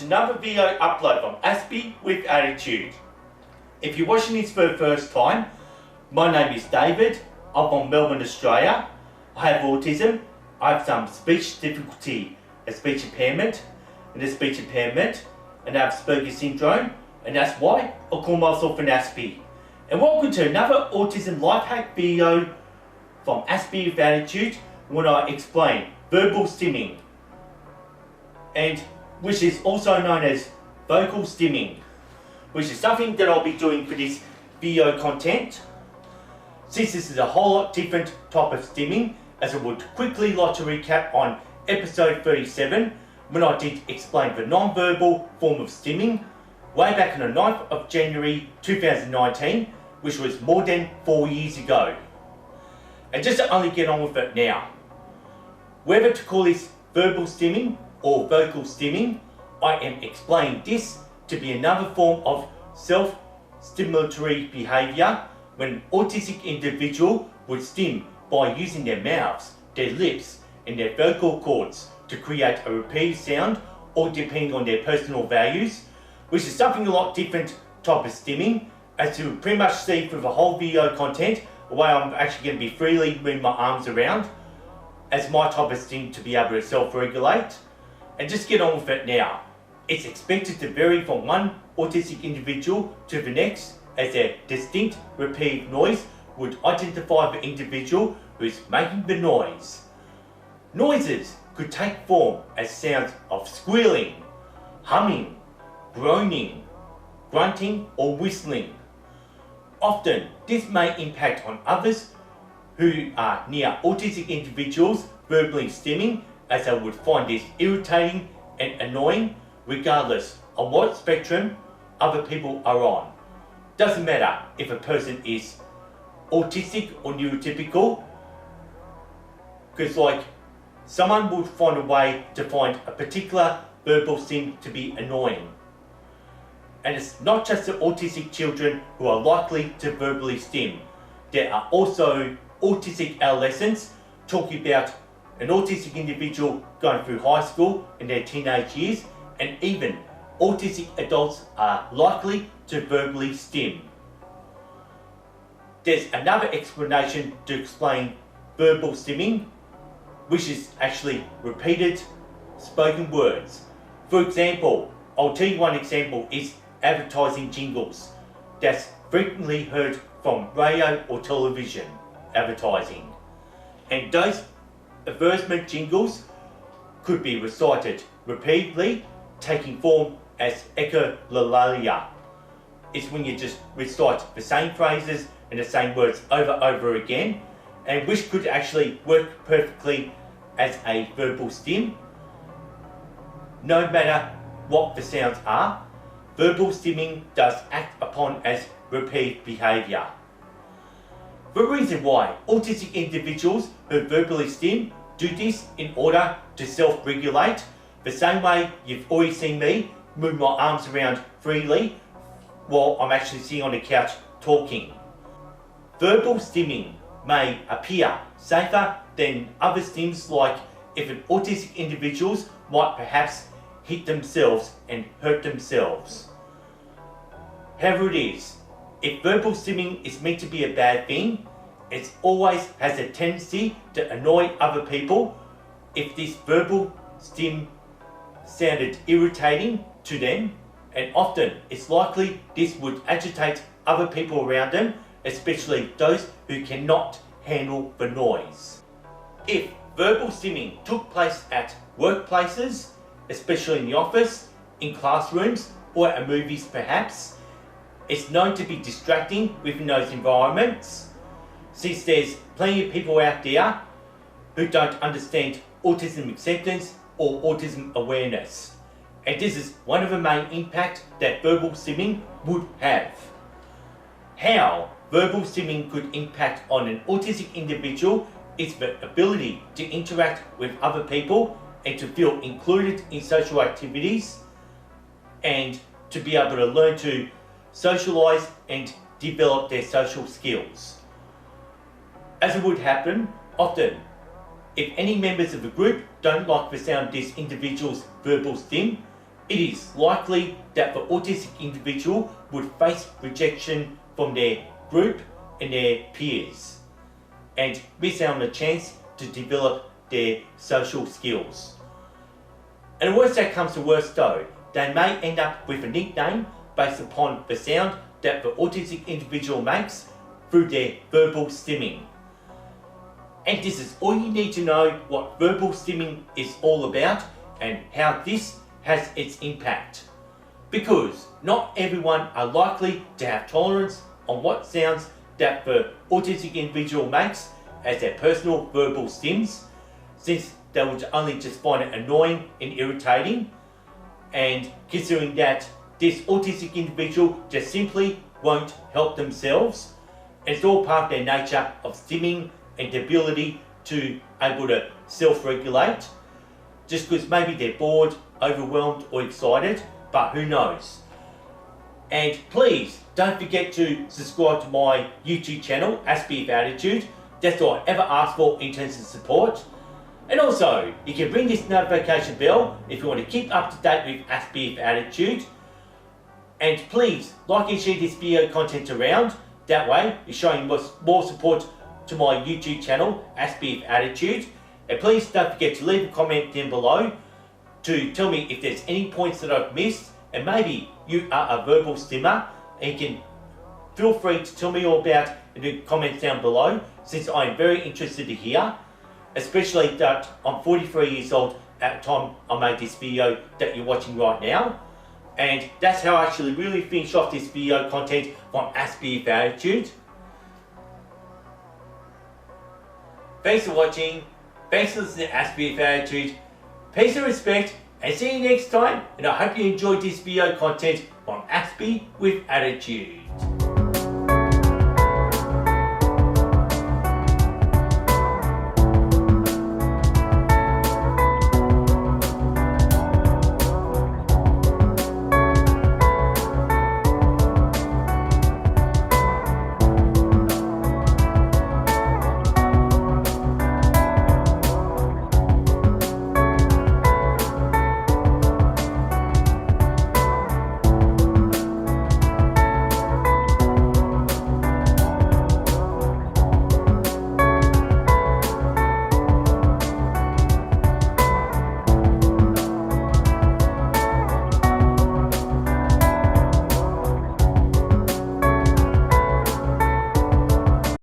to another video upload from Aspie with Attitude. If you're watching this for the first time, my name is David. I'm from Melbourne, Australia. I have autism. I have some speech difficulty, a speech impairment, and I have Asperger's syndrome, and that's why I call myself an Aspie. And welcome to another autism life hack video from Aspie with Attitude, when I explain verbal stimming, and which is also known as vocal stimming, which is something that I'll be doing for this video content. Since this is a whole lot different type of stimming, as I would quickly like to recap on episode 37, when I did explain the non-verbal form of stimming, way back on the 9th of January 2019, which was more than 4 years ago. And just to only get on with it now, whether to call this verbal stimming or vocal stimming, I am explaining this to be another form of self-stimulatory behaviour when an autistic individual would stim by using their mouths, their lips and their vocal cords to create a repeated sound, or depending on their personal values, which is something a lot different type of stimming, as you pretty much see through the whole video content, the way I'm actually going to be freely moving my arms around as my type of stim to be able to self-regulate. And just get on with it now. It's expected to vary from one autistic individual to the next, as their distinct repeated noise would identify the individual who is making the noise. Noises could take form as sounds of squealing, humming, groaning, grunting or whistling. Often this may impact on others who are near autistic individuals verbally stimming, as they would find this irritating and annoying regardless of what spectrum other people are on. Doesn't matter if a person is autistic or neurotypical, because like someone would find a way to find a particular verbal stim to be annoying. And it's not just the autistic children who are likely to verbally stim. There are also autistic adolescents, talking about an autistic individual going through high school in their teenage years, and even autistic adults are likely to verbally stim. There's another explanation to explain verbal stimming, which is actually repeated spoken words. For example, I'll tell you one example is advertising jingles that's frequently heard from radio or television advertising. And those advertisement jingles could be recited repeatedly, taking form as echolalia. It's when you just recite the same phrases and the same words over and over again, and which could actually work perfectly as a verbal stim. No matter what the sounds are, verbal stimming does act upon as repeated behaviour. The reason why autistic individuals who verbally stim do this in order to self-regulate, the same way you've already seen me move my arms around freely while I'm actually sitting on the couch talking. Verbal stimming may appear safer than other stims, like if an autistic individual might perhaps hit themselves and hurt themselves. However it is, if verbal stimming is meant to be a bad thing, it always has a tendency to annoy other people if this verbal stim sounded irritating to them, and often it's likely this would agitate other people around them, especially those who cannot handle the noise. If verbal stimming took place at workplaces, especially in the office, in classrooms or at movies perhaps, it's known to be distracting within those environments, since there's plenty of people out there who don't understand autism acceptance or autism awareness. And this is one of the main impacts that verbal stimming would have. How verbal stimming could impact on an autistic individual is the ability to interact with other people and to feel included in social activities, and to be able to learn to socialise and develop their social skills. As it would happen often, if any members of the group don't like the sound of this individual's verbal stim, it is likely that the autistic individual would face rejection from their group and their peers and miss out on the chance to develop their social skills. And the worst that comes to worst though, they may end up with a nickname based upon the sound that the autistic individual makes through their verbal stimming. And this is all you need to know what verbal stimming is all about and how this has its impact. Because not everyone are likely to have tolerance on what sounds that the autistic individual makes as their personal verbal stims, since they would only just find it annoying and irritating. And considering that this autistic individual just simply won't help themselves, it's all part of their nature of stimming and the ability to able to self-regulate, just because maybe they're bored, overwhelmed or excited, but who knows. And please don't forget to subscribe to my YouTube channel, Aspie with Attitude. That's all I ever ask for in terms of support. And also, you can ring this notification bell if you want to keep up to date with Aspie with Attitude. And please like and share this video content around. That way, you're showing more support to my YouTube channel, Aspie with Attitude. And please don't forget to leave a comment down below to tell me if there's any points that I've missed, and maybe you are a verbal stimmer, and you can feel free to tell me all about it in the comments down below, since I'm very interested to hear, especially that I'm 43 years old at the time I made this video that you're watching right now. And that's how I actually really finish off this video content from Aspie with Attitude. Thanks for watching, thanks for listening to Aspie with Attitude, peace and respect, and see you next time, and I hope you enjoyed this video content from Aspie with Attitude.